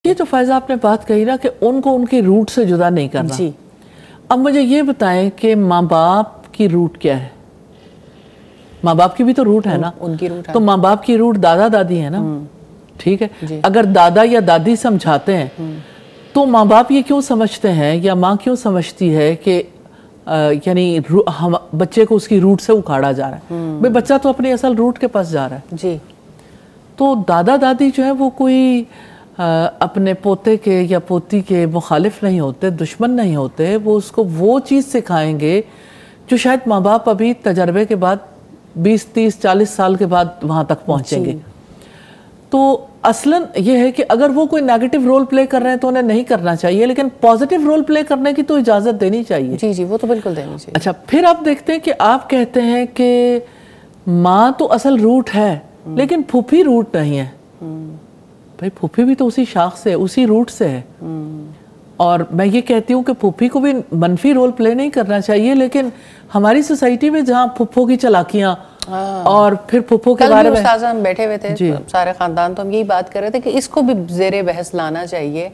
ये तो फैज़ा आपने बात कही ना कि उनको उनके रूट से जुदा नहीं करना जी। अब मुझे ये बताएं कि माँ बाप की रूट क्या है। माँ बाप की भी तो रूट है ना, उनकी रूट है। तो माँ बाप की रूट दादा दादी है ना, ठीक है। अगर दादा या दादी समझाते हैं तो माँ बाप ये क्यों समझते हैं या माँ क्यों समझती है कि यानी हम बच्चे को उसकी रूट से उखाड़ा जा रहा है। भाई बच्चा तो अपनी असल रूट के पास जा रहा है जी। तो दादा दादी जो है वो कोई अपने पोते के या पोती के मुखालिफ नहीं होते, दुश्मन नहीं होते। वो उसको वो चीज़ सिखाएंगे जो शायद माँ बाप अभी तजर्बे के बाद 20, 30, 40 साल के बाद वहाँ तक पहुँचेंगे। तो असलन ये है कि अगर वो कोई नेगेटिव रोल प्ले कर रहे हैं तो उन्हें नहीं करना चाहिए, लेकिन पॉजिटिव रोल प्ले करने की तो इजाज़त देनी चाहिए। जी जी, वो तो बिल्कुल देनी चाहिए। अच्छा, फिर आप देखते हैं कि आप कहते हैं कि माँ तो असल रूट है लेकिन फूफी रूट नहीं है। भाई फूफी भी तो उसी शाख से है, उसी रूट से है। और मैं ये कहती हूँ कि फूफी को भी मनफी रोल प्ले नहीं करना चाहिए, लेकिन हमारी सोसाइटी में जहाँ फूफो की चालाकियाँ और फिर फूफो के बारे में हम बैठे हुए थे सारे खानदान, तो हम यही बात कर रहे थे कि इसको भी ज़ेरे बहस लाना चाहिए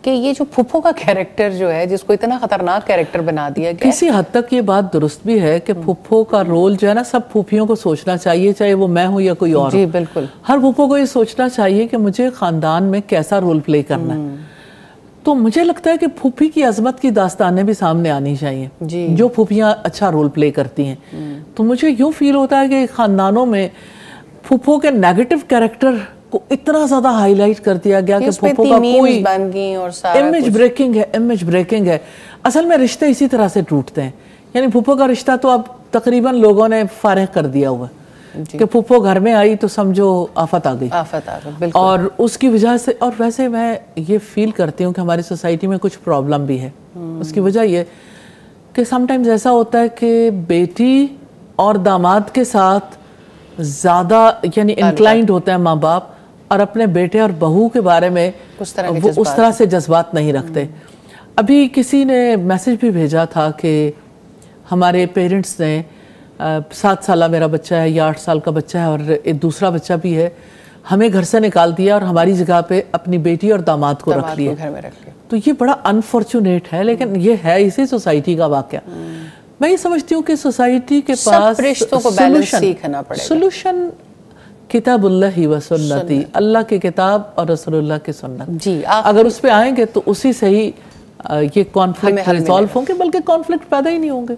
कि ये जो फूफो का कैरेक्टर जो है, जिसको इतना खतरनाक कैरेक्टर बना दिया गया, किसी हद तक ये बात दुरुस्त भी है कि फूफो का रोल जो है ना, सब फूफियों को सोचना चाहिए, चाहे वो मैं हूँ या कोई और। जी बिल्कुल। हर फूफो को ये सोचना चाहिए कि मुझे खानदान में कैसा रोल प्ले करना है। तो मुझे लगता है कि फूफी की अजमत की दास्तानें भी सामने आनी चाहिए जी। जो फूफियाँ अच्छा रोल प्ले करती हैं। तो मुझे यूँ फील होता है कि खानदानों में फूफो के नेगेटिव कैरेक्टर को इतना ज्यादा हाईलाइट कर दिया गया कि फूफो का कोई बन गई और सारा इमेज ब्रेकिंग है, इमेज ब्रेकिंग है। असल में रिश्ते इसी तरह से टूटते हैं। यानी फूफो का रिश्ता तो अब तकरीबन लोगों ने फारिग कर दिया हुआ कि फूफो घर में आई तो समझो आफत आ गई, आफत आ गई। और उसकी वजह से, और वैसे मैं ये फील करती हूँ कि हमारी सोसाइटी में कुछ प्रॉब्लम भी है। उसकी वजह ये कि समटाइम्स ऐसा होता है कि बेटी और दामाद के साथ ज़्यादा यानी इंक्लाइंड होता है माँ बाप, और अपने बेटे और बहू के बारे में उस तरह से जज्बात नहीं रखते। अभी किसी ने मैसेज भी भेजा था कि हमारे पेरेंट्स ने 7 साल मेरा बच्चा है या 8 साल का बच्चा है और एक दूसरा बच्चा भी है, हमें घर से निकाल दिया और हमारी जगह पे अपनी बेटी और दामाद को रख लिया। घर में रख लिया। तो ये बड़ा अनफॉर्चुनेट है, लेकिन ये है इसी सोसाइटी का वाकया। मैं ये समझती हूँ कि सोसाइटी के पास रिश्तों को बैलेंस सीखना पड़ेगा। सोल्यूशन किताबुल्लाह व सुन्नती, अल्लाह की किताब और रसूलुल्लाह की सुन्नत जी। अगर उस पे आएंगे तो उसी से ही ये कॉन्फ्लिक्ट रिजॉल्व होंगे, बल्कि कॉन्फ्लिक्ट पैदा ही नहीं होंगे।